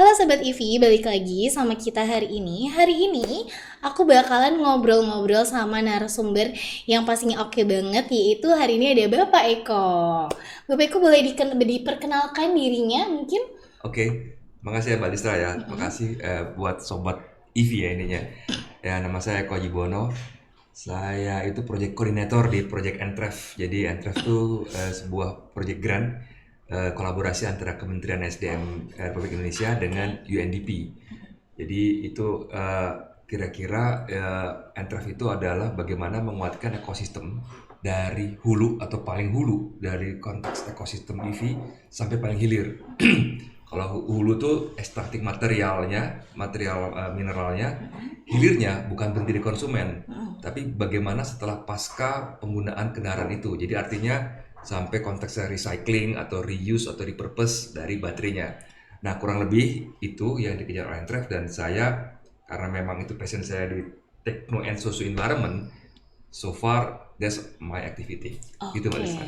Halo Sobat Ivi, balik lagi sama kita hari ini. Hari ini aku bakalan ngobrol-ngobrol sama narasumber yang pastinya oke banget, yaitu hari ini ada Bapak Eko. Bapak Eko boleh diperkenalkan dirinya mungkin? Oke, makasih ya Mbak Listra ya. Makasih buat sobat Ivi ya ininya. Ya, nama saya Eko Jibono. Saya itu project coordinator di project Entref. Jadi Entref itu sebuah project grant kolaborasi antara Kementerian SDM Republik Indonesia dengan UNDP. Jadi itu kira-kira Entref itu adalah bagaimana menguatkan ekosistem dari hulu atau paling hulu dari konteks ekosistem EV sampai paling hilir. Kalau hulu tuh ekstraktif materialnya, material mineralnya, hilirnya bukan berhenti di konsumen, tapi bagaimana setelah pasca penggunaan kendaraan itu. Jadi artinya sampai konteksnya recycling atau reuse atau repurpose dari baterainya. Nah, kurang lebih itu yang dikejar oleh Entref dan saya karena memang itu passion saya di techno and social environment, so far that's my activity. Gitu Mbak Oke, Lisa.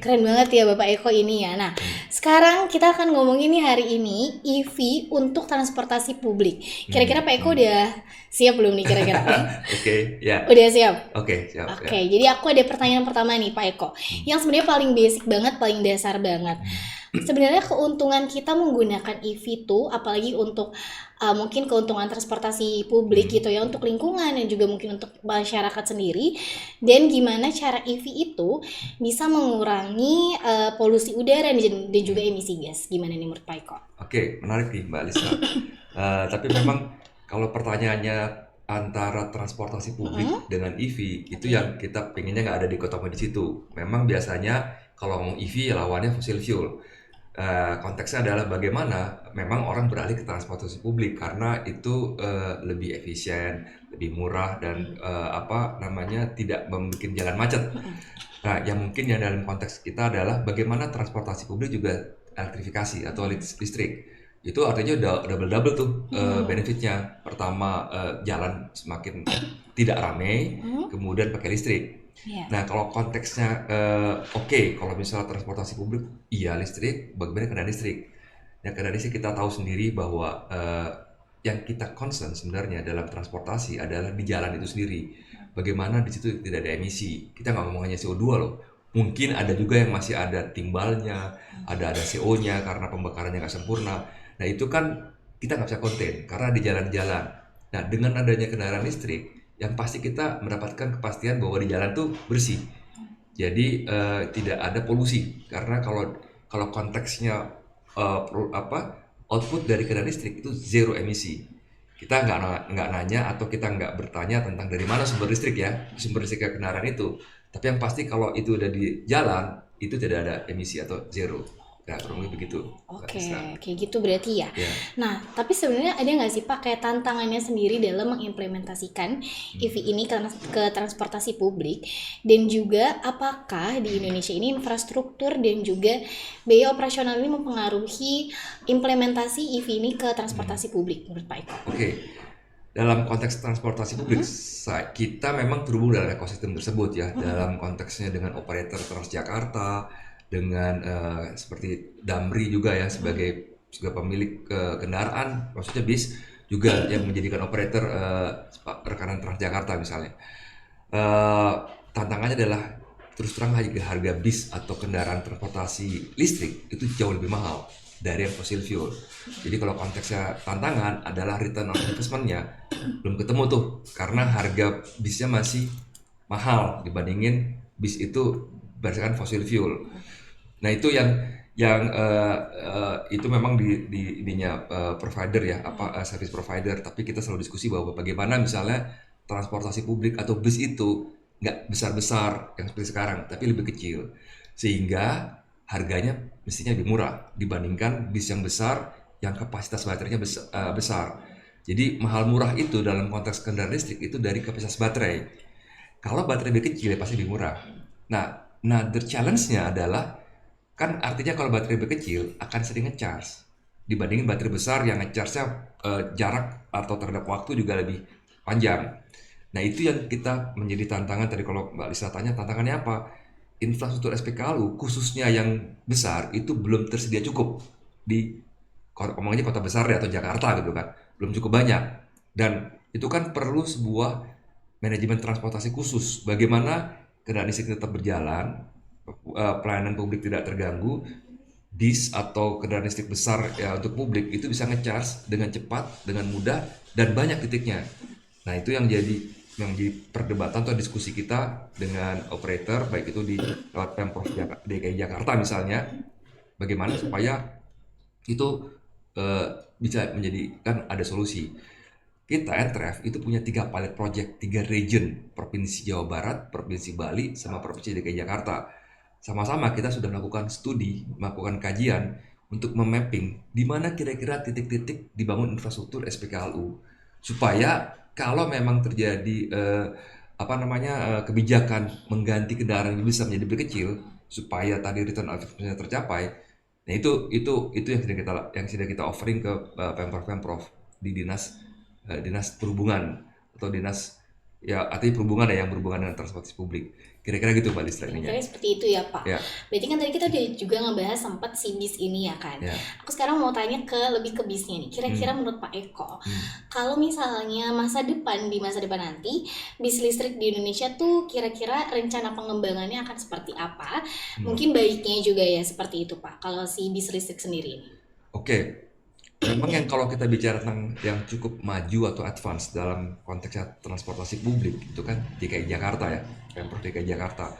keren banget ya Bapak Eko ini ya. Nah, sekarang kita akan ngomongin nih hari ini EV untuk transportasi publik. Kira-kira Pak Eko udah siap belum nih kira-kira? Oke, ya. Udah siap? Oke, siap ya. Oke, jadi aku ada pertanyaan pertama nih Pak Eko. Yang sebenarnya paling basic banget, paling dasar banget. Sebenarnya keuntungan kita menggunakan EV itu, apalagi untuk mungkin keuntungan transportasi publik gitu ya, untuk lingkungan dan juga mungkin untuk masyarakat sendiri. Dan gimana cara EV itu bisa mengurangi polusi udara dan juga emisi gas. Gimana nih menurut Pak Eko? Oke, menarik nih Mbak Lisa. Tapi memang kalau pertanyaannya antara transportasi publik dengan EV itu Oke. yang kita pengennya nggak ada dikotomi di situ. Memang biasanya kalau ngomong EV ya lawannya fossil fuel. Konteksnya adalah bagaimana memang orang beralih ke transportasi publik karena itu lebih efisien, lebih murah dan apa namanya tidak membuat jalan macet. Nah, yang mungkin yang dalam konteks kita adalah bagaimana transportasi publik juga elektrifikasi atau listrik. Itu artinya udah double-double tuh benefitnya. Pertama, jalan semakin tidak ramai, kemudian pakai listrik. Ya. Nah, kalau konteksnya oke, kalau misalnya transportasi publik, iya listrik, bagaimana kendaraan listrik? Nah, kendaraan listrik kita tahu sendiri bahwa yang kita concern sebenarnya dalam transportasi adalah di jalan itu sendiri. Bagaimana di situ tidak ada emisi. Kita nggak ngomong hanya CO2 loh. Mungkin ada juga yang masih ada timbalnya, ada CO-nya karena pembakarannya nggak sempurna. Nah, itu kan kita nggak bisa konten karena di jalan-jalan. Nah, dengan adanya kendaraan listrik, yang pasti kita mendapatkan kepastian bahwa di jalan tuh bersih. Jadi tidak ada polusi karena kalau kalau konteksnya output dari kendaraan listrik itu zero emisi. Kita nggak nanya atau kita nggak bertanya tentang dari mana sumber listrik ya, sumber listrik kendaraan itu. Tapi yang pasti kalau itu udah di jalan itu tidak ada emisi atau zero. Nah, kurang lebih begitu, Mbak Oke, Isra. kayak gitu berarti ya. Ya. Nah, tapi sebenarnya ada nggak sih Pak kayak tantangannya sendiri dalam mengimplementasikan EV ini ke transportasi publik dan juga apakah di Indonesia ini infrastruktur dan juga biaya operasional ini mempengaruhi implementasi EV ini ke transportasi publik menurut Pak Eko? Oke, dalam konteks transportasi publik, kita memang terhubung dalam ekosistem tersebut ya. Dalam konteksnya dengan operator Transjakarta, dengan seperti Damri juga ya sebagai pemilik kendaraan, maksudnya bis juga yang menjadikan operator rekanan Transjakarta misalnya. Eh, Tantangannya adalah terus terang harga bis atau kendaraan transportasi listrik itu jauh lebih mahal dari yang fossil fuel. Jadi kalau konteksnya tantangan adalah return on investment-nya belum ketemu tuh karena harga bisnya masih mahal dibandingin bis itu berdasarkan fossil fuel. Nah itu yang itu memang di ininya provider ya apa service provider. Tapi kita selalu diskusi bahwa bagaimana misalnya transportasi publik atau bis itu nggak besar-besar yang seperti sekarang, tapi lebih kecil sehingga harganya mestinya lebih murah dibandingkan bis yang besar yang kapasitas baterainya besar. Jadi mahal murah itu dalam konteks kendaraan listrik itu dari kapasitas baterai. Kalau baterai lebih kecil ya pasti lebih murah. Nah, the challenge-nya adalah kan artinya kalau baterai lebih kecil akan sering ngecas dibandingin baterai besar yang ngecasnya jarak atau terhadap waktu juga lebih panjang. Nah itu yang kita menjadi tantangan tadi kalau Mbak Lisa tanya tantangannya apa? Infrastruktur SPKLU khususnya yang besar itu belum tersedia cukup di omongnya kota besar deh atau Jakarta gitu kan, belum cukup banyak. Dan itu kan perlu sebuah manajemen transportasi khusus. Bagaimana kendaraan listrik tetap berjalan, pelayanan publik tidak terganggu, bis atau kendaraan listrik besar ya untuk publik itu bisa ngecharge dengan cepat, dengan mudah dan banyak titiknya. Nah, itu yang jadi perdebatan atau diskusi kita dengan operator baik itu di lewat Pemprov DKI Jakarta misalnya, bagaimana supaya itu eh, bisa menjadi kan ada solusi. Kita NTREF itu punya 3 pilot project, 3 region, Provinsi Jawa Barat, Provinsi Bali, sama Provinsi DKI Jakarta. Sama-sama kita sudah melakukan studi, melakukan kajian untuk memapping di mana kira-kira titik-titik dibangun infrastruktur SPKLU. Supaya kalau memang terjadi kebijakan mengganti kendaraan yang bisa menjadi lebih kecil, supaya tadi return on investment tercapai. Nah, itu yang sedang kita offering ke Pemprov di dinas perhubungan atau dinas ya artinya perhubungan ya yang berhubungan dengan transportasi publik. Kira-kira gitu Mbak Listra ininya. Kira-kira seperti itu ya Pak. Ya, Berarti kan tadi kita udah juga ngebahas sempat si bis ini ya kan. ya. Aku sekarang mau tanya lebih ke bisnya nih. Kira-kira menurut Pak Eko, kalau misalnya di masa depan nanti, bis listrik di Indonesia tuh kira-kira rencana pengembangannya akan seperti apa? Mungkin baiknya juga ya seperti itu Pak, kalau si bis listrik sendiri ini. Oke. Memang yang kalau kita bicara tentang yang cukup maju atau advance dalam konteks transportasi publik itu kan DKI Jakarta ya, Pemprov DKI Jakarta.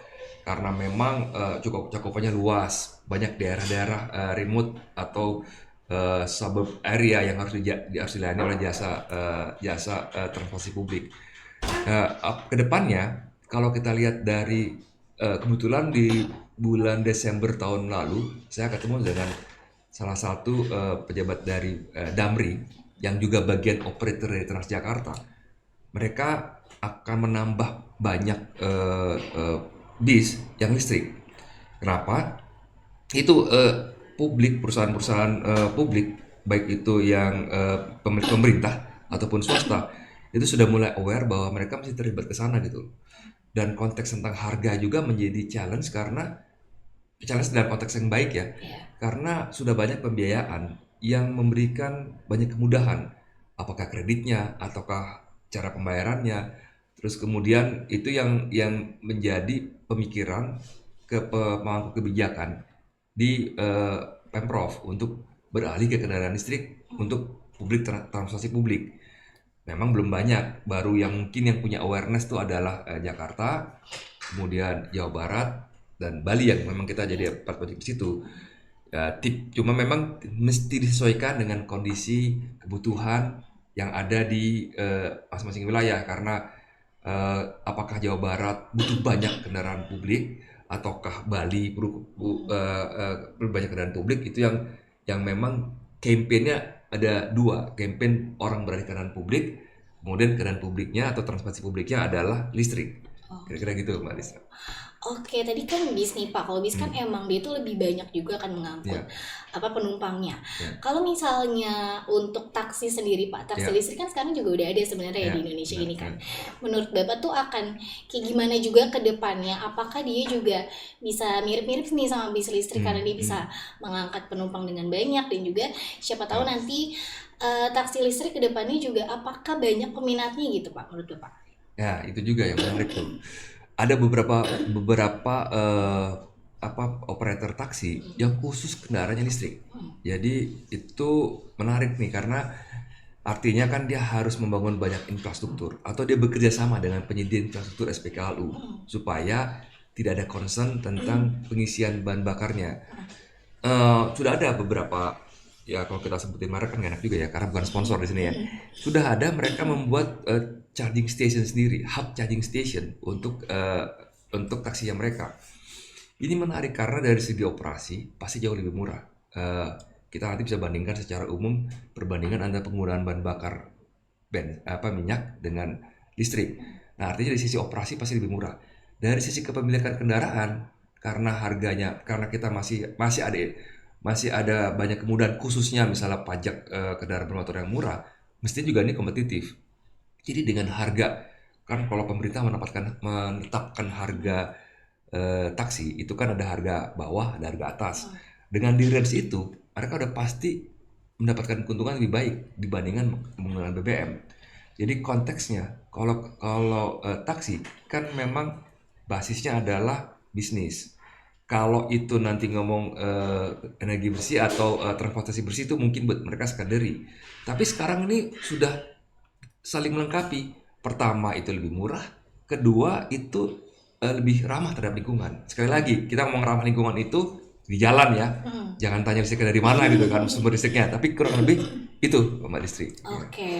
Karena memang cukup cakupannya luas, banyak daerah-daerah remote atau suburb area yang harus dilayani oleh jasa transportasi publik. Kedepannya kalau kita lihat dari kebetulan di bulan Desember tahun lalu saya ketemu dengan salah satu pejabat dari Damri yang juga bagian operator dari Transjakarta. Mereka akan menambah banyak bis yang listrik. Kenapa? Itu perusahaan-perusahaan publik, baik itu yang pemerintah ataupun swasta, itu sudah mulai aware bahwa mereka mesti terlibat ke sana gitu. Dan konteks tentang harga juga menjadi challenge dalam konteks yang baik ya, karena sudah banyak pembiayaan yang memberikan banyak kemudahan, apakah kreditnya ataukah cara pembayarannya. Terus kemudian itu yang menjadi pemikiran ke pemangku kebijakan di Pemprov untuk beralih ke kendaraan listrik untuk transportasi publik. Memang belum banyak, baru yang punya awareness itu adalah Jakarta, kemudian Jawa Barat, dan Bali yang memang kita jadi project di situ. Ya, cuma memang mesti disesuaikan dengan kondisi kebutuhan yang ada di masing-masing wilayah karena apakah Jawa Barat butuh banyak kendaraan publik ataukah Bali perlu banyak kendaraan publik, itu yang memang kampanyenya ada dua, kampanye orang beralih kendaraan publik, kemudian kendaraan publiknya atau transportasi publiknya adalah listrik. Kira-kira gitu Mbak Lisa. Oke, tadi kan bis nih Pak. Kalau bis kan emang dia tuh lebih banyak juga kan mengangkut Ya, penumpangnya. ya, Kalau misalnya untuk taksi sendiri Pak, taksi ya, listrik kan sekarang juga udah ada sebenarnya ya ya, di Indonesia ya, ini ya. kan. Menurut Bapak tuh akan kayak gimana juga ke depannya? Apakah dia juga bisa mirip-mirip nih sama bis listrik karena dia bisa mengangkat penumpang dengan banyak dan juga siapa tahu Ya. nanti taksi listrik ke depannya juga apakah banyak peminatnya gitu Pak menurut Bapak? Ya, itu juga yang menarik tuh. Ada beberapa operator taksi yang khusus kendaraannya listrik. Jadi itu menarik nih karena artinya kan dia harus membangun banyak infrastruktur atau dia bekerja sama dengan penyedia infrastruktur SPKLU supaya tidak ada concern tentang pengisian bahan bakarnya. Sudah ada beberapa, ya kalau kita sebutin merek kan gak enak juga ya karena bukan sponsor di sini ya. Sudah ada mereka membuat charging station sendiri, hub charging station untuk taksinya mereka. Ini menarik karena dari segi operasi pasti jauh lebih murah. Kita nanti bisa bandingkan secara umum perbandingan antara penggunaan bahan bakar minyak dengan listrik. Nah, artinya dari sisi operasi pasti lebih murah. Dari sisi kepemilikan kendaraan, karena kita masih ada banyak kemudahan, khususnya misalnya pajak kendaraan bermotor yang murah, mestinya juga ini kompetitif. Jadi dengan harga, kan kalau pemerintah menetapkan harga taksi itu kan ada harga bawah, ada harga atas. Dengan di range itu, mereka udah pasti mendapatkan keuntungan lebih baik dibandingkan menggunakan BBM. Jadi konteksnya kalau kalau taksi kan memang basisnya adalah bisnis. Kalau itu nanti ngomong energi bersih atau transportasi bersih itu mungkin buat mereka sekadari. Tapi sekarang ini sudah saling melengkapi. Pertama itu lebih murah, kedua itu lebih ramah terhadap lingkungan. Sekali lagi, kita ngomong ramah lingkungan itu di jalan ya. Hmm. Jangan tanya listriknya dari mana gitu kan, sumber listriknya. Tapi kurang lebih itu Mbak Listri. Ya. Oke.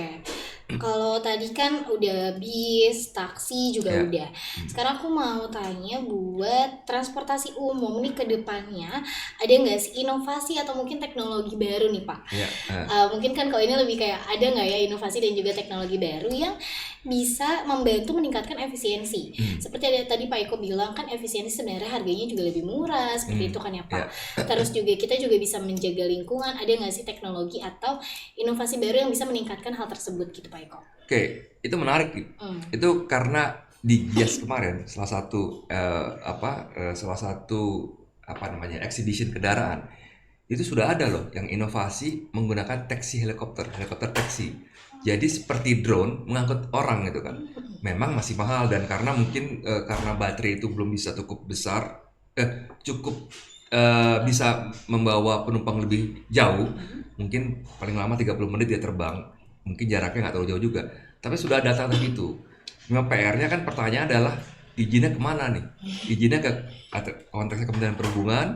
Kalau tadi kan udah bis, taksi juga Ya. udah. Sekarang aku mau tanya buat transportasi umum nih ke depannya ada nggak sih inovasi atau mungkin teknologi baru nih Pak? Ya. Mungkin kan kalau ini lebih kayak ada nggak ya inovasi dan juga teknologi baru yang bisa membantu meningkatkan efisiensi. Seperti ada tadi Pak Eko bilang kan efisiensi sebenarnya harganya juga lebih murah seperti itu kan ya Pak. Ya. Terus juga kita juga bisa menjaga lingkungan. Ada nggak sih teknologi atau inovasi baru yang bisa meningkatkan hal tersebut gitu Pak Eko? Oke, itu menarik. Itu karena di Gias kemarin salah satu apa namanya exhibition kendaraan itu sudah ada loh yang inovasi menggunakan taksi helikopter taksi. Jadi seperti drone mengangkut orang gitu kan. Memang masih mahal dan karena mungkin karena baterai itu belum bisa cukup besar, cukup bisa membawa penumpang lebih jauh, mungkin paling lama 30 menit dia terbang, mungkin jaraknya nggak terlalu jauh juga. Tapi sudah ada tahap itu. Memang PR-nya kan pertanyaan adalah izinnya kemana nih? Izinnya ke konteksnya Kementerian Perhubungan,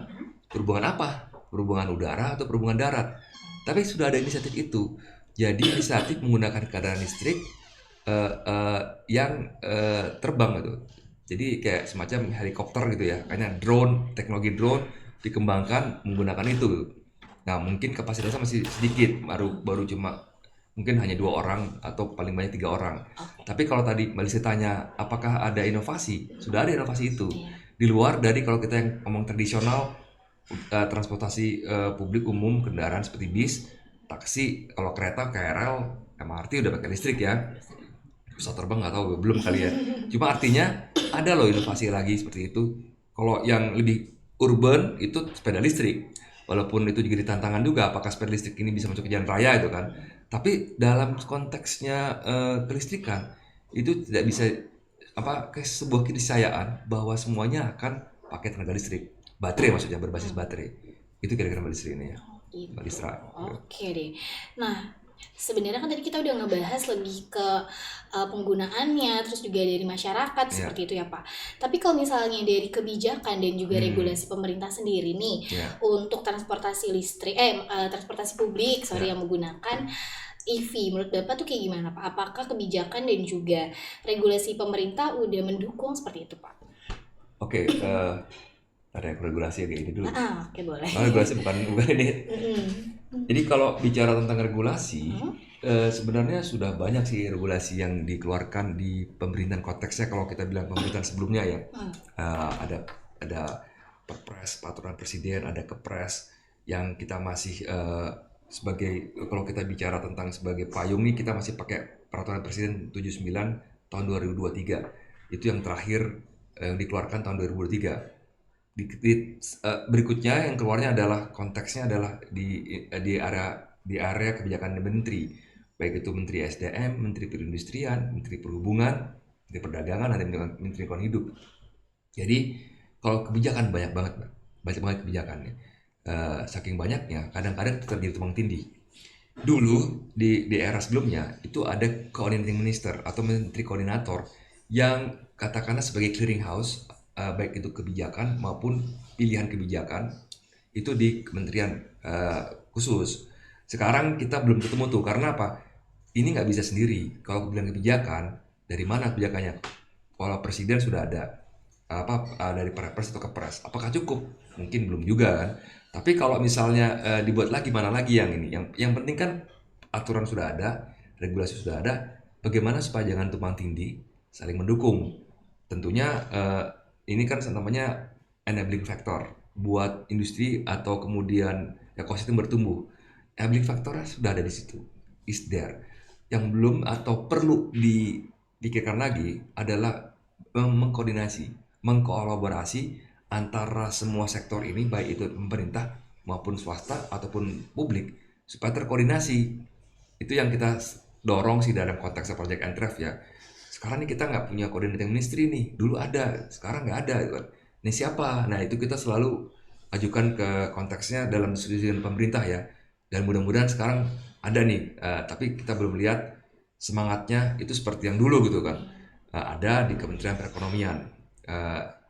perhubungan apa? Perhubungan udara atau perhubungan darat? Tapi sudah ada inisiatif itu. Jadi inisiatif menggunakan kendaraan listrik yang terbang gitu. Jadi kayak semacam helikopter gitu ya. Kayaknya drone, teknologi drone dikembangkan menggunakan itu. Nah, mungkin kapasitasnya masih sedikit, baru cuma mungkin hanya 2 orang atau paling banyak 3 orang. Tapi kalau tadi Mbak Lisa tanya apakah ada inovasi, sudah ada inovasi itu. Di luar dari kalau kita yang ngomong tradisional transportasi publik umum kendaraan seperti bis, taksi, kalau kereta KRL, MRT udah pakai listrik ya. Bisa terbang nggak tahu belum kali ya. Cuma artinya ada loh inovasi lagi seperti itu. Kalau yang lebih urban itu sepeda listrik. Walaupun itu juga tantangan juga apakah sepeda listrik ini bisa masuk ke jalan raya itu kan. Tapi dalam konteksnya kelistrikan itu tidak bisa ke sebuah keniscayaan bahwa semuanya akan pakai tenaga listrik. Baterai maksudnya berbasis baterai. Itu kira-kira Mbak Listri ini ya. Gitu. Mbak Listra. Oke deh. Nah, sebenarnya kan tadi kita udah ngebahas lebih ke penggunaannya, terus juga dari masyarakat seperti itu ya Pak. Tapi kalau misalnya dari kebijakan dan juga regulasi pemerintah sendiri nih untuk transportasi listrik, transportasi publik, yang menggunakan EV, menurut Bapak tuh kayak gimana Pak? Apakah kebijakan dan juga regulasi pemerintah udah mendukung seperti itu Pak? Oke, ada regulasi kayak ini dulu. Oke, boleh. Regulasi bukan ini. Jadi kalau bicara tentang regulasi, sebenarnya sudah banyak sih regulasi yang dikeluarkan di pemerintahan konteksnya. Kalau kita bilang pemerintahan sebelumnya ya, ada Perpres, peraturan presiden, ada Kepres yang kita masih sebagai kalau kita bicara tentang sebagai payung nih kita masih pakai peraturan presiden 79 tahun 2023. Itu yang terakhir yang dikeluarkan tahun 2023. Berikutnya yang keluarnya adalah konteksnya adalah di area kebijakan menteri, baik itu Menteri SDM, Menteri Perindustrian, Menteri Perhubungan, Menteri Perdagangan, dan Menteri Lingkungan Hidup. Jadi kalau kebijakan banyak banget kebijakannya. Saking banyaknya, kadang-kadang terjadi tumpang tindih. Dulu di era sebelumnya itu ada coordinating minister atau menteri koordinator yang katakanlah sebagai clearing house. Baik itu kebijakan maupun pilihan kebijakan itu di kementerian khusus. Sekarang kita belum ketemu tuh karena apa? Ini nggak bisa sendiri. Kalau pilihan kebijakan dari mana kebijakannya? Kalau presiden sudah ada dari Perpres atau Kepres, apakah cukup? Mungkin belum juga kan. Tapi kalau misalnya dibuat lagi mana lagi yang ini? Yang penting kan aturan sudah ada, regulasi sudah ada. Bagaimana supaya jangan tumpang tindih, saling mendukung. Tentunya ini kan namanya enabling factor buat industri atau kemudian ekosistem bertumbuh. Enabling factornya sudah ada di situ, is there. Yang belum atau perlu dipikirkan lagi adalah mengkolaborasi antara semua sektor ini, baik itu pemerintah maupun swasta ataupun publik, supaya terkoordinasi. Itu yang kita dorong sih dalam konteks Project Entref ya. Sekarang nih kita nggak punya coordinating ministry nih, dulu ada, sekarang nggak ada gitu kan. Ini siapa? Nah itu kita selalu ajukan ke konteksnya dalam diskusi dengan pemerintah ya. Dan mudah-mudahan sekarang ada nih, tapi kita belum lihat semangatnya itu seperti yang dulu gitu kan. Ada di Kementerian Perekonomian.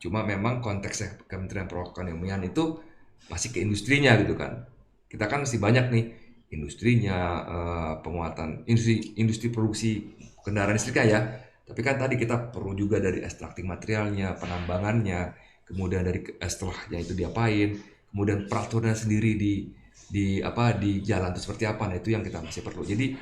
Cuma memang konteksnya Kementerian Perekonomian itu masih ke industrinya gitu kan. Kita kan masih banyak nih industrinya, penguatan industri industri produksi kendaraan listriknya ya. Tapi kan tadi kita perlu juga dari ekstraktif materialnya, penambangannya, kemudian dari setelahnya itu diapain, kemudian peraturan sendiri di apa di jalan itu seperti apa. Nah itu yang kita masih perlu. Jadi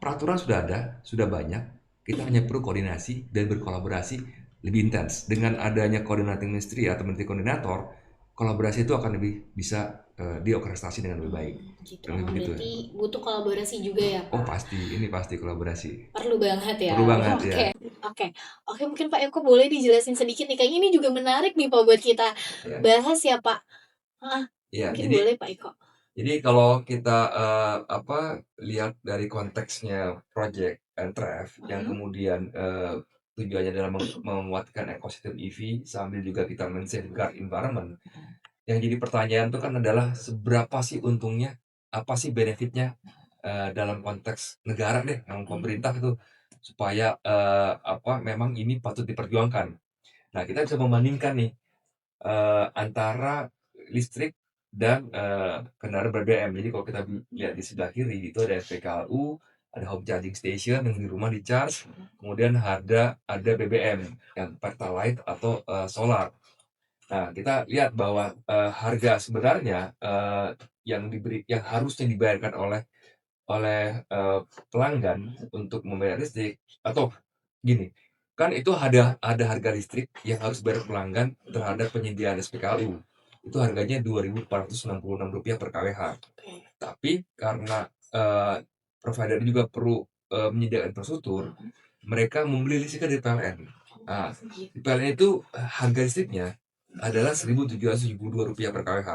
peraturan sudah ada, sudah banyak. Kita hanya perlu koordinasi dan berkolaborasi lebih intens. Dengan adanya koordinating ministry atau menteri koordinator, kolaborasi itu akan lebih bisa diorkestrasi dengan lebih baik. Gitu. Lebih begitu ya. Berarti butuh kolaborasi juga ya, Oh Pak? pasti, ini pasti kolaborasi. Perlu banget ya. Perlu banget ya. Oke. Oke. Oke, mungkin Pak Eko boleh dijelasin sedikit nih. Kayaknya ini juga menarik nih Pak buat kita Ya, bahas ya, Pak. ya Mungkin jadi boleh Pak Eko. kalau kita lihat dari konteksnya Project Entref yang kemudian tujuannya adalah menguatkan ekosistem EV sambil juga kita men-safeguard environment. Yang jadi pertanyaan itu kan adalah seberapa sih untungnya, apa sih benefitnya dalam konteks negara deh, yang pemerintah itu supaya memang ini patut diperjuangkan. Nah, kita bisa membandingkan nih antara listrik dan kendaraan BBM. Jadi kalau kita lihat di sebelah kiri itu ada SPKLU, ada home charging station yang di rumah di charge, kemudian ada BBM yang pertalite atau solar. Nah, kita lihat bahwa harga sebenarnya yang harusnya dibayarkan oleh pelanggan untuk membayar listrik atau gini, kan itu ada harga listrik yang harus bayar pelanggan terhadap penyediaan SPKLU. Itu harganya Rp2.466 per kWh. Tapi karena provider juga perlu menyediakan infrastruktur, mereka membeli listrik dari PLN. Nah, di PLN itu harga listriknya adalah Rp1.772 per kWh.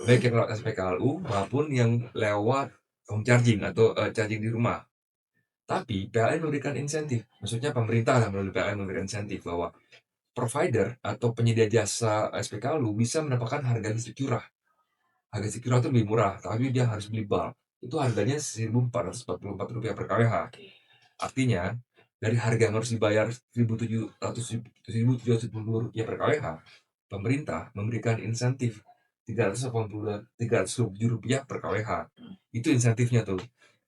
Baik yang lewat SPKLU maupun yang lewat home charging atau charging di rumah. Tapi PLN memberikan insentif, maksudnya pemerintah lah melalui PLN memberikan insentif bahwa provider atau penyedia jasa SPKLU bisa mendapatkan harga listrik curah. Harga listrik curah itu lebih murah, tapi dia harus beli bulk. Itu harganya Rp1.444 per kWh. Artinya, dari harga yang harus dibayar Rp1.772 per kWh, pemerintah memberikan insentif Rp387 per kWh. Itu insentifnya tuh.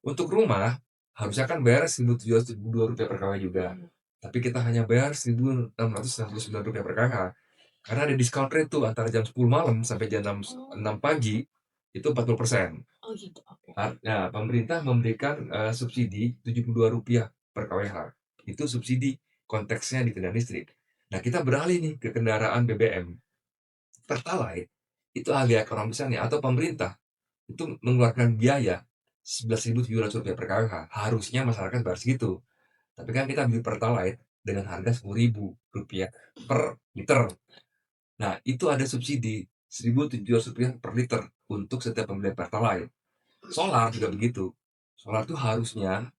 Untuk rumah, harusnya kan bayar Rp1.772 per kWh juga. Tapi kita hanya bayar Rp1.669 per kWh. Karena ada discount rate tuh antara jam 10 malam sampai jam 6 pagi itu 40%. Oh gitu. Oke. Nah, pemerintah memberikan subsidi Rp72 per kWh. Itu subsidi konteksnya di kendaraan listrik. Nah, kita beralih nih ke kendaraan BBM. Pertalite itu harga ekonomisnya atau pemerintah itu mengeluarkan biaya Rp11.700 per kWh. Harusnya masyarakat bayar segitu. Tapi kan kita beli Pertalite dengan harga Rp10.000 per liter. Nah, itu ada subsidi Rp1.700 per liter untuk setiap pembelian Pertalite. Solar juga begitu. Solar itu harusnya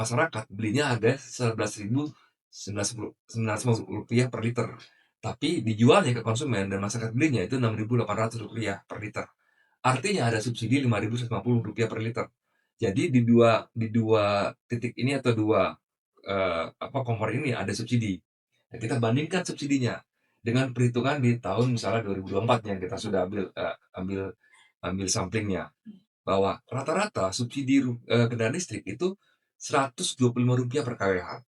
masyarakat belinya harga Rp11.950 per liter. Tapi dijualnya ke konsumen dan masyarakat belinya itu Rp6.800 per liter. Artinya ada subsidi Rp5.150 per liter. Jadi di dua titik ini atau dua kompor ini ada subsidi. Nah, kita bandingkan subsidinya dengan perhitungan di tahun misalnya 2024 yang kita sudah ambil samplingnya, bahwa rata-rata subsidi kendaraan listrik itu Rp125 per kWh,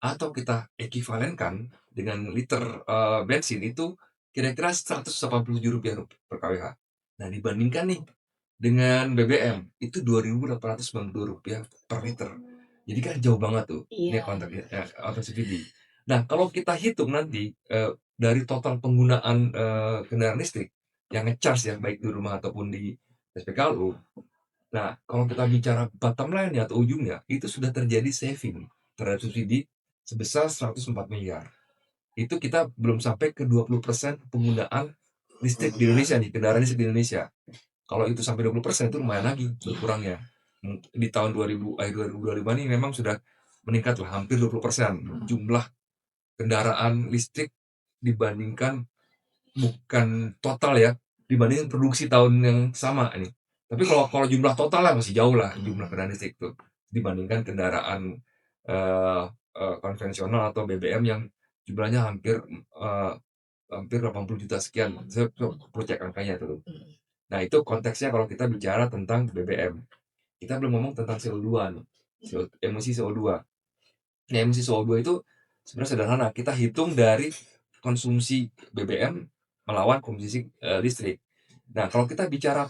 atau kita ekivalenkan dengan liter bensin itu kira-kira Rp187 per kWh. Nah, dibandingkan nih dengan BBM itu Rp2.892 per liter. Jadi kan jauh banget tuh. Ini konteks subsidi. Nah, kalau kita hitung nanti dari total penggunaan kendaraan listrik yang ngecharge ya baik di rumah ataupun di SPKLU. Nah, kalau kita bicara bottom line atau ujungnya itu sudah terjadi saving terhadap subsidi sebesar 104 miliar. Itu kita belum sampai ke 20% penggunaan listrik di Indonesia nih, kendaraan listrik di Indonesia. Kalau itu sampai 20% itu lumayan lagi berkurangnya. Di tahun 2025 ini memang sudah meningkat lah, hampir 20% jumlah kendaraan listrik dibandingkan, bukan total ya, dibandingkan produksi tahun yang sama ini. Tapi kalau jumlah total lah masih jauh lah jumlah kendaraan listrik itu dibandingkan kendaraan eh, konvensional atau BBM yang jumlahnya hampir 80 juta sekian. Saya perlu cek angkanya tuh. Nah, itu konteksnya kalau kita bicara tentang BBM. Kita belum ngomong tentang CO2 nih, emisi CO2. Nah, emisi CO2 itu sebenarnya sederhana. Kita hitung dari konsumsi BBM melawan konsumsi listrik. Nah, kalau kita bicara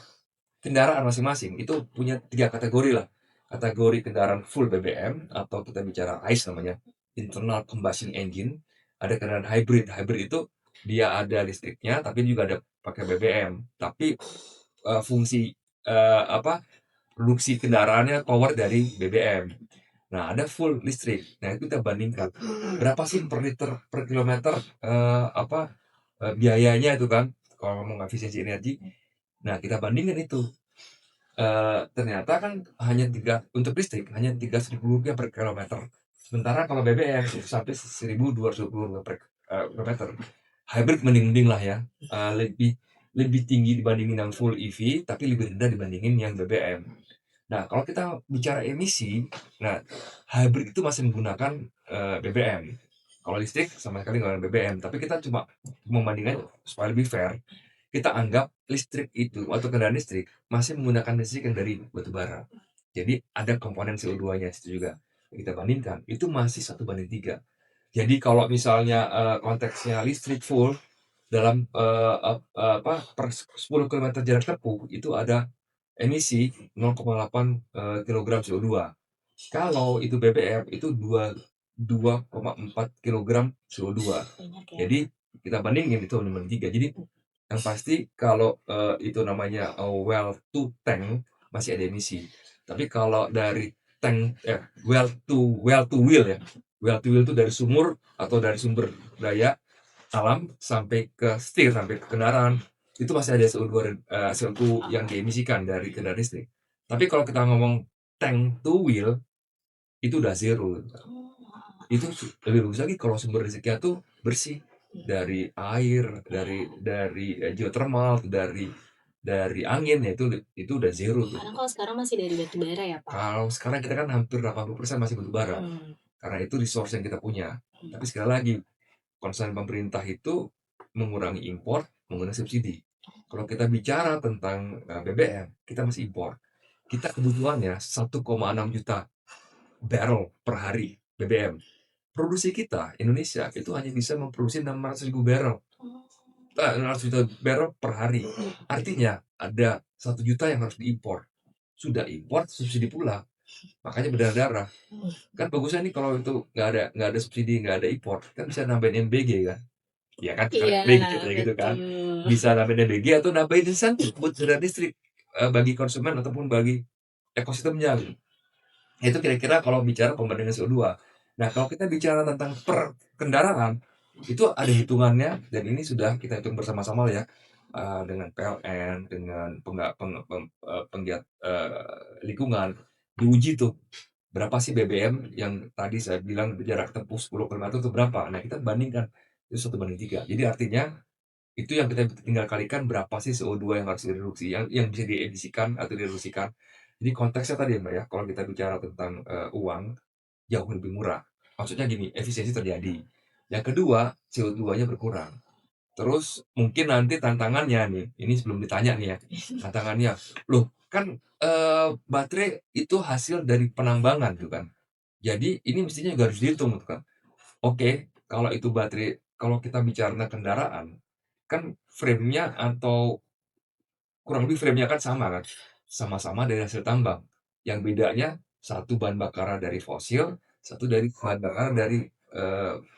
kendaraan masing-masing, itu punya 3 kategori lah. Kategori kendaraan full BBM atau kita bicara ICE namanya, internal combustion engine. Ada kendaraan hybrid. Hybrid itu dia ada listriknya, tapi juga ada pakai BBM. Tapi fungsi apa produksi kendaraannya power dari BBM. Nah, ada full listrik. Nah, itu kita bandingkan berapa sih per liter per kilometer biayanya itu kan kalau ngomong efisiensi energi. Nah, kita bandingkan itu. Ternyata kan hanya untuk listrik hanya Rp13.000 per kilometer. Sementara kalau BBM itu sampai Rp1.220 per kilometer. Hybrid mending-mending lah ya. Lebih tinggi dibandingin yang full EV, tapi lebih rendah dibandingin yang BBM. Nah, kalau kita bicara emisi, nah hybrid itu masih menggunakan BBM. Kalau listrik sama sekali nggak ada BBM, tapi kita cuma membandingkan supaya lebih fair. Kita anggap listrik itu atau kendaraan listrik masih menggunakan listrik yang dari batu bara. Jadi ada komponen CO2-nya itu juga. Kita bandingkan, itu masih 1:3. Jadi kalau misalnya konteksnya listrik full dalam per 10 km jarak tempuh itu ada emisi 0,8 kilogram CO2. Kalau itu BBM itu 2,4 kilogram CO2. Ya. Jadi kita bandingin itu 1/3. Jadi yang pasti kalau itu namanya well to tank masih ada emisi. Tapi kalau dari tank well to wheel ya. Well to wheel itu dari sumur atau dari sumber daya alam sampai ke setir, sampai ke kendaraan, itu masih ada CO2 yang diemisikan dari kendaraan listrik. Tapi kalau kita ngomong tank to wheel, itu udah zero. Itu lebih bagus lagi kalau sumber listriknya tuh bersih dari air, dari geothermal, dari angin ya itu udah zero tuh. Karena kalau sekarang masih dari batu bara ya, Pak. Kalau sekarang kita kan hampir 80% masih batu bara. Karena itu resource yang kita punya. Tapi sekali lagi, concern pemerintah itu mengurangi impor, menggunakan subsidi. Kalau kita bicara tentang BBM, kita masih impor. Kita kebutuhannya 1,6 juta barrel per hari BBM. Produksi kita, Indonesia, itu hanya bisa memproduksi 600.000 barrel. 600 juta barrel per hari. Artinya ada 1 juta yang harus diimpor. Sudah impor, subsidi pula. Makanya berdarah-darah. Kan bagusnya nih kalau itu nggak ada subsidi, nggak ada impor, kan bisa nambahin MBG kan. Ya kan, Iya, gitu kan. betul. Bisa nambahin MBG atau nambahin insentif buat kendaraan listrik bagi konsumen ataupun bagi ekosistemnya. Itu kira-kira kalau bicara pembandingan CO2. Nah, kalau kita bicara tentang per kendaraan, itu ada hitungannya dan ini sudah kita hitung bersama-sama ya dengan PLN, dengan penggiat lingkungan, diuji tuh berapa sih BBM yang tadi saya bilang jarak tempuh 10 km itu berapa. Nah, kita bandingkan itu 1:3. Jadi artinya itu yang kita tinggal kalikan berapa sih CO2 yang harus direduksi, yang bisa diemisikan atau direduksikan. Jadi konteksnya tadi Mbak ya, kalau kita bicara tentang uang, jauh lebih murah. Maksudnya gini, efisiensi terjadi. Yang kedua, CO2-nya berkurang. Terus mungkin nanti tantangannya nih, ini sebelum ditanya nih ya, tantangannya, loh kan baterai itu hasil dari penambangan tuh kan. Jadi ini mestinya juga harus dihitung tuh kan. Oke, kalau itu baterai, kalau kita bicara kendaraan, kan frame-nya atau kurang lebih frame-nya kan sama kan, sama-sama dari hasil tambang. Yang bedanya satu bahan bakar dari fosil, satu dari bahan bakar dari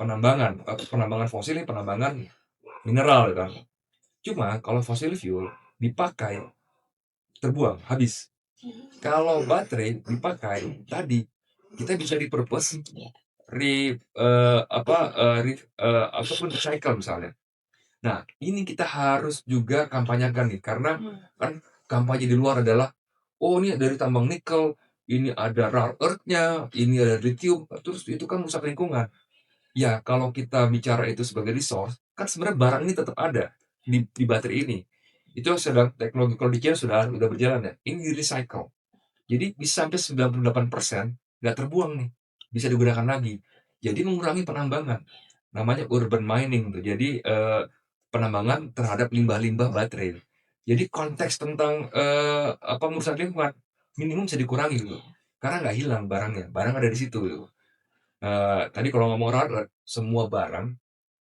penambangan. Penambangan fosil ini penambangan mineral kan. Cuma kalau fossil fuel dipakai terbuang habis. Kalau baterai dipakai tadi kita bisa repurpose, ataupun recycle misalnya. Nah, ini kita harus juga kampanyekan nih karena kan kampanye di luar adalah, oh ini dari tambang nikel, ini ada rare earth-nya, ini ada lithium, terus itu kan rusak lingkungan. Ya kalau kita bicara itu sebagai resource, kan sebenarnya barang ini tetap ada di baterai ini. Itu sedang teknologi kalau di China sudah berjalan ya. Ini di-recycle. Jadi bisa sampai 98% nggak terbuang nih, bisa digunakan lagi. Jadi mengurangi penambangan. Namanya urban mining tuh. Jadi penambangan terhadap limbah-limbah baterai. Jadi konteks tentang merusak lingkungan minimum bisa dikurangi gitu. Karena nggak hilang barangnya, barang ada di situ gitu. Tadi kalau ngomong rare earth, semua barang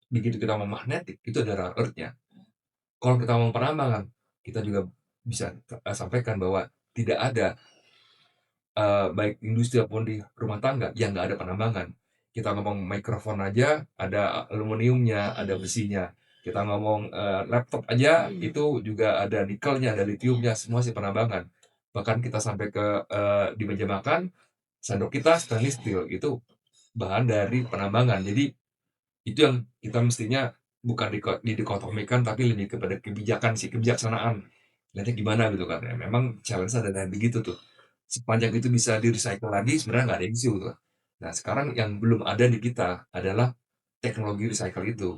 begitu kita ngomong magnetik itu ada rare earth-nya. Kalau kita ngomong penambangan, kita juga bisa sampaikan bahwa tidak ada baik industri maupun di rumah tangga yang nggak ada penambangan. Kita ngomong mikrofon aja ada aluminiumnya, ada besinya. Kita ngomong laptop aja itu juga ada nikelnya, ada litiumnya, semua sih penambangan. Bahkan kita sampai ke di meja makan, sendok kita stainless steel itu bahan dari penambangan. Jadi itu yang kita mestinya bukan dikotomikan tapi lebih kepada kebijakan sih, kebijaksanaan. Nanti gimana gitu kan ya. Memang challenge ada dari begitu tuh. Sepanjang itu bisa di-recycle lagi sebenarnya nggak ada isu tuh. Nah, sekarang yang belum ada di kita adalah teknologi recycle itu.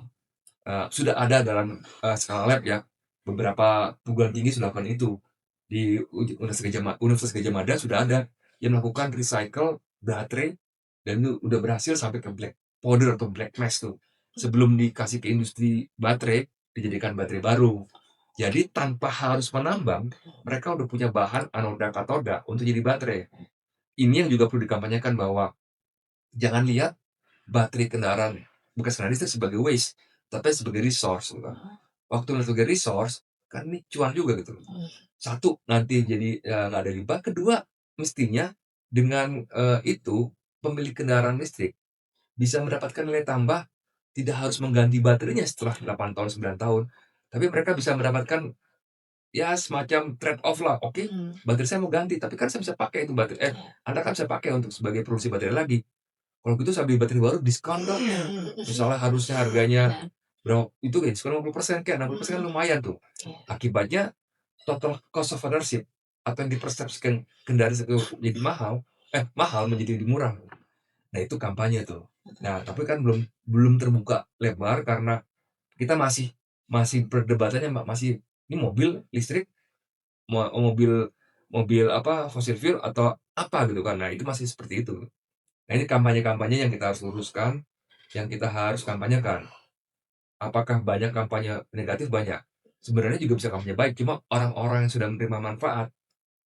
Sudah ada dalam skala lab ya. Beberapa perguruan tinggi sudah lakukan itu. Di Universitas Gajah Mada sudah ada yang melakukan recycle baterai dan itu udah berhasil sampai ke black powder atau black mass tuh. Sebelum dikasih ke industri baterai, dijadikan baterai baru. Jadi tanpa harus menambang, mereka udah punya bahan anoda katoda untuk jadi baterai. Ini yang juga perlu dikampanyekan bahwa jangan lihat baterai kendaraan bekas kendaraan listrik sebagai waste, tapi sebagai resource gitu kan. Waktu ngeliat sebagai resource, kan ini cuan juga gitu. Satu, nanti jadi nggak ada limbah. Kedua, mestinya dengan itu pemilik kendaraan listrik bisa mendapatkan nilai tambah, tidak harus mengganti baterainya setelah 8 tahun, 9 tahun. Tapi mereka bisa mendapatkan ya semacam trade off lah. Oke, baterai saya mau ganti, tapi kan saya bisa pakai itu baterai. Anda kan bisa pakai untuk sebagai produksi baterai lagi. Kalau gitu saya beli baterai baru diskon dong. Misalnya harusnya harganya berapa itu kayak diskon 50% kayak 60% kan lumayan tuh. Akibatnya total cost of ownership atau yang dipersepsikan kendaraan itu jadi mahal menjadi lebih murah. Nah itu kampanye tuh. Nah tapi kan belum terbuka lebar karena kita masih masih perdebatannya masih ini mobil listrik mobil mobil apa fosil fuel atau apa gitu kan. Nah itu masih seperti itu. Nah ini kampanye-kampanye yang kita harus luruskan, yang kita harus kampanyekan. Apakah banyak kampanye negatif? Banyak. Sebenarnya juga bisa kampanye baik, cuma orang-orang yang sudah menerima manfaat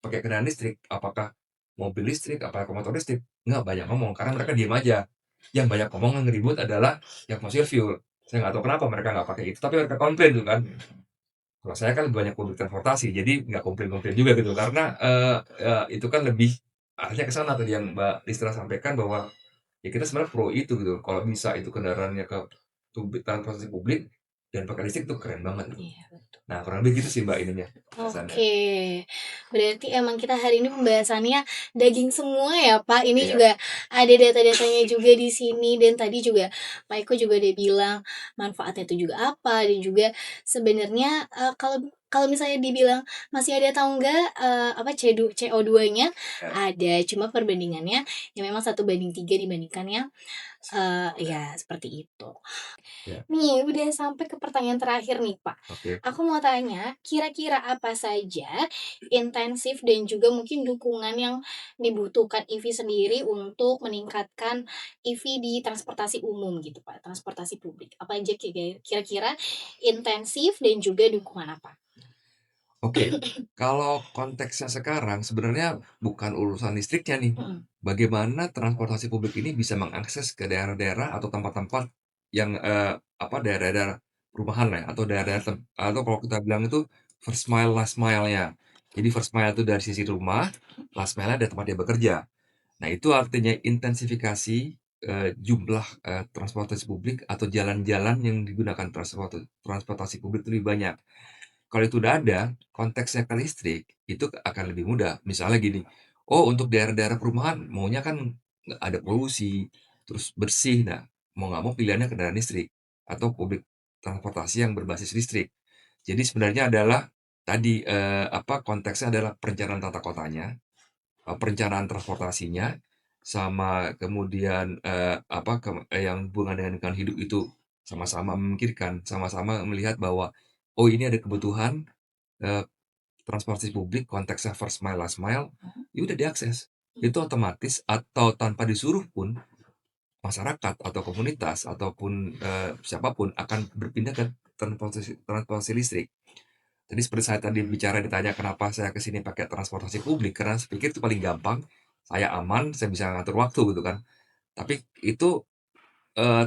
pakai kendaraan listrik, apakah mobil listrik, apakah motor listrik, nggak banyak ngomong karena mereka diam aja. Yang banyak ngomong yang ribut adalah yang fossil fuel. Saya nggak tahu kenapa mereka nggak pakai itu, tapi mereka komplain tuh kan. Kalau saya kan banyak publik transportasi, jadi nggak komplain-komplain juga gitu karena itu kan lebih arahnya ke sana tadi yang Mbak Listra sampaikan bahwa ya kita sebenarnya pro itu gitu. Kalau bisa itu kendaraannya ke transportasi publik dan pakai listrik itu keren banget. Iya, betul. Nah kurang lebih gitu sih Mbak ininya. Oke, berarti emang kita hari ini pembahasannya daging semua ya Pak. Ini Iya. juga ada data-datanya juga di sini dan tadi juga Pak Eko juga udah bilang manfaatnya itu juga apa dan juga sebenarnya kalau kalau misalnya dibilang masih ada atau enggak apa CO2-nya Ya. ada, cuma perbandingannya ya memang 1:3 dibandingkan yang ya seperti itu. Ya. Nih, udah sampai ke pertanyaan terakhir nih, Pak. Oke. Aku mau tanya, kira-kira apa saja intensif dan juga mungkin dukungan yang dibutuhkan EV sendiri untuk meningkatkan EV di transportasi umum gitu, Pak, transportasi publik? Apa aja kira-kira intensif dan juga dukungan apa? Oke, kalau konteksnya sekarang sebenarnya bukan urusan listriknya nih. Bagaimana transportasi publik ini bisa mengakses ke daerah-daerah atau tempat-tempat yang daerah-daerah perumahan lah ya, atau daerah-daerah atau kalau kita bilang itu first mile, last mile-nya. Jadi first mile itu dari sisi rumah, last mile-nya dari tempat dia bekerja. Nah, itu artinya intensifikasi jumlah transportasi publik atau jalan-jalan yang digunakan transportasi publik lebih banyak. Kalau itu udah ada, konteksnya ke listrik, itu akan lebih mudah. Misalnya gini, oh untuk daerah-daerah perumahan maunya kan nggak ada polusi, terus bersih. Nah, mau nggak mau pilihannya kendaraan listrik atau publik transportasi yang berbasis listrik. Jadi sebenarnya adalah tadi konteksnya adalah perencanaan tata kotanya, perencanaan transportasinya, sama kemudian yang hubungan dengan lingkungan hidup itu sama-sama memikirkan, sama-sama melihat bahwa oh ini ada kebutuhan eh, transportasi publik konteksnya first mile last mile, ya udah diakses. Itu otomatis atau tanpa disuruh pun masyarakat atau komunitas ataupun siapapun akan berpindah ke transportasi listrik. Jadi seperti saya tadi bicara ditanya kenapa saya ke sini pakai transportasi publik, karena saya pikir itu paling gampang, saya aman, saya bisa ngatur waktu gitu kan. Tapi itu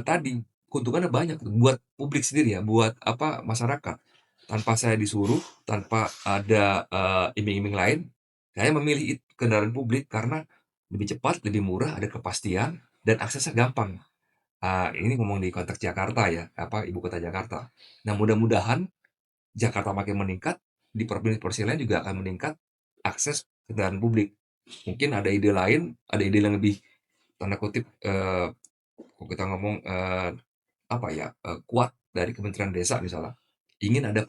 tadi keuntungannya banyak tuh buat publik sendiri ya, buat masyarakat. Tanpa saya disuruh, tanpa ada iming-iming lain, saya memilih kendaraan publik karena lebih cepat, lebih murah, ada kepastian dan aksesnya gampang. Ini ngomong di konteks Jakarta ya, ibu kota Jakarta. Nah, mudah-mudahan Jakarta makin meningkat, di provinsi-provinsi lain juga akan meningkat akses kendaraan publik. Mungkin ada ide lain, ada ide yang lebih tanda kutip kalau kita ngomong kuat dari Kementerian Desa misalnya, ingin ada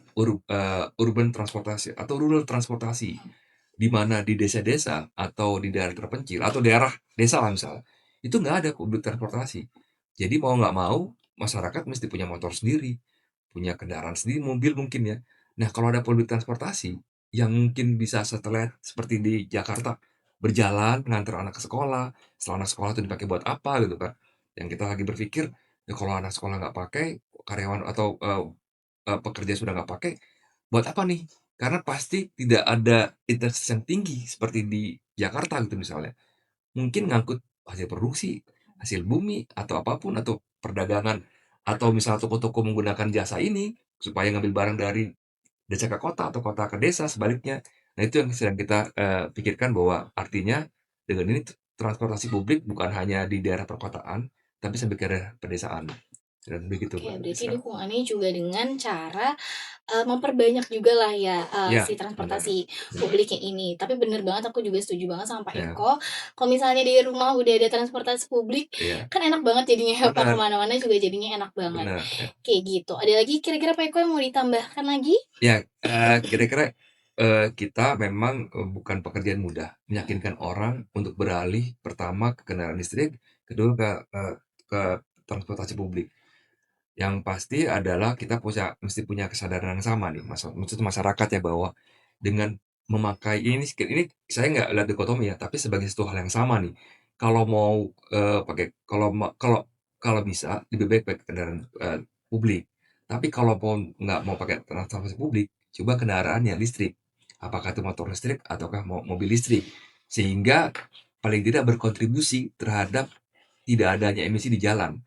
urban transportasi atau rural transportasi, di mana di desa-desa atau di daerah terpencil atau daerah desa lah misalnya, itu nggak ada public transportasi. Jadi mau nggak mau masyarakat mesti punya motor sendiri, punya kendaraan sendiri, mobil mungkin ya. Nah kalau ada public transportasi yang mungkin bisa setelah seperti di Jakarta, berjalan ngantar anak ke sekolah, setelah anak sekolah itu dipakai buat apa gitu kan. Yang kita lagi berpikir, ya kalau anak sekolah nggak pakai, karyawan atau pekerja sudah nggak pakai, buat apa nih? Karena pasti tidak ada intensitas yang tinggi seperti di Jakarta gitu misalnya. Mungkin ngangkut hasil produksi, hasil bumi, atau apapun, atau perdagangan, atau misal toko-toko menggunakan jasa ini supaya ngambil barang dari desa ke kota atau kota ke desa sebaliknya. Nah itu yang sedang kita pikirkan bahwa artinya dengan ini transportasi publik bukan hanya di daerah perkotaan, tapi sampai ke daerah pedesaan. Dan begitu Oke, Mbak berarti Desra. dukungannya juga dengan cara, memperbanyak juga lah ya, Ya, si benar, transportasi benar. publiknya ini. Tapi bener banget, aku juga setuju banget sama Pak Ya, Eko, kalau misalnya di rumah udah ada transportasi publik, iya, kan enak banget jadinya mau benar, kemana mana juga jadinya enak banget, benar. Ya. kayak gitu. Ada lagi kira-kira Pak Eko yang mau ditambahkan lagi? Ya, kira-kira, kita memang, bukan pekerjaan mudah, meyakinkan orang untuk beralih pertama ke kendaraan listrik, kedua ke transportasi publik. Yang pasti adalah kita mesti punya kesadaran yang sama nih, maksud masyarakat ya, bahwa dengan memakai ini saya nggak lihat dikotomi ya, tapi sebagai satu hal yang sama nih. Kalau mau, pakai kalau bisa lebih baik pakai kendaraan, publik. Tapi kalau nggak mau pakai transportasi publik, coba kendaraan yang listrik. Apakah itu motor listrik ataukah mobil listrik. Sehingga paling tidak berkontribusi terhadap tidak adanya emisi di jalan.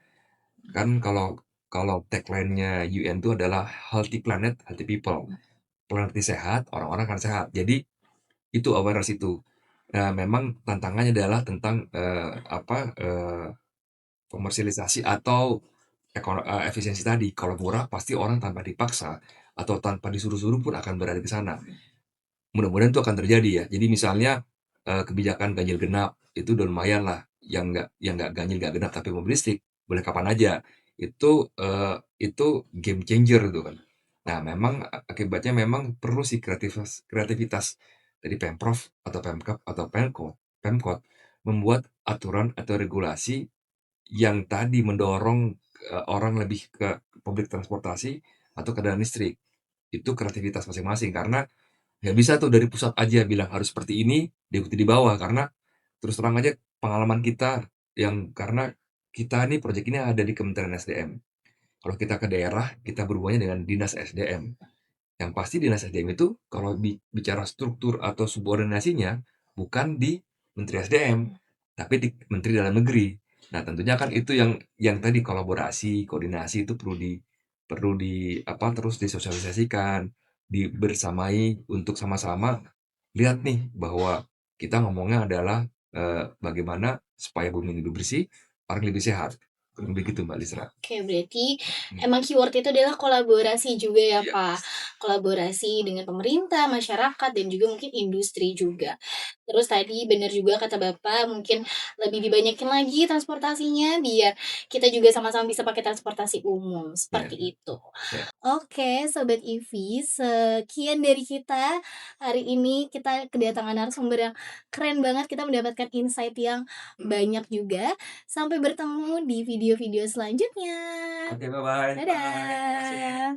Kan kalau kalau tagline-nya UN itu adalah healthy planet, healthy people. Planet ini sehat, orang-orang akan sehat. Jadi itu awareness itu. Nah, memang tantangannya adalah tentang komersialisasi atau efisiensi tadi. Kalau murah pasti orang tanpa dipaksa atau tanpa disuruh-suruh pun akan berada di sana. Mudah-mudahan itu akan terjadi ya. Jadi misalnya kebijakan ganjil genap itu udah lumayan lah. Yang nggak ganjil nggak genap tapi mobil listrik boleh kapan aja. Itu game changer gitu kan. Nah, memang akibatnya memang perlu sih kreativitas dari Pemprov atau Pemkab atau Pemkot membuat aturan atau regulasi yang tadi mendorong orang lebih ke publik transportasi atau kendaraan listrik. Itu kreativitas masing-masing karena nggak bisa tuh dari pusat aja bilang harus seperti ini, diikuti di bawah. Karena terus terang aja pengalaman kita karena kita nih proyek ini ada di Kementerian SDM. Kalau kita ke daerah, kita berhubungannya dengan Dinas SDM. Yang pasti Dinas SDM itu kalau bicara struktur atau subordinasinya bukan di Menteri SDM, tapi di Menteri Dalam Negeri. Nah, tentunya kan itu yang tadi kolaborasi, koordinasi itu perlu terus disosialisasikan, dibersamai untuk sama-sama lihat nih bahwa kita ngomongnya adalah bagaimana supaya bumi lebih bersih, orang lebih sehat. kurang begitu Mbak Lisra. Oke, berarti Hmm. emang keyword itu adalah kolaborasi juga ya, Iya. Pak. Kolaborasi dengan pemerintah, masyarakat, dan juga mungkin industri juga. Terus tadi benar juga kata Bapak, mungkin lebih dibanyakin lagi transportasinya biar kita juga sama-sama bisa pakai transportasi umum, Iya. seperti itu. Iya. Oke, Sobat IVI, sekian dari kita. Hari ini kita kedatangan narasumber yang keren banget, kita mendapatkan insight yang banyak juga. Sampai bertemu di video-video selanjutnya. Oke, bye-bye. Bye. Terima kasih. Dadah.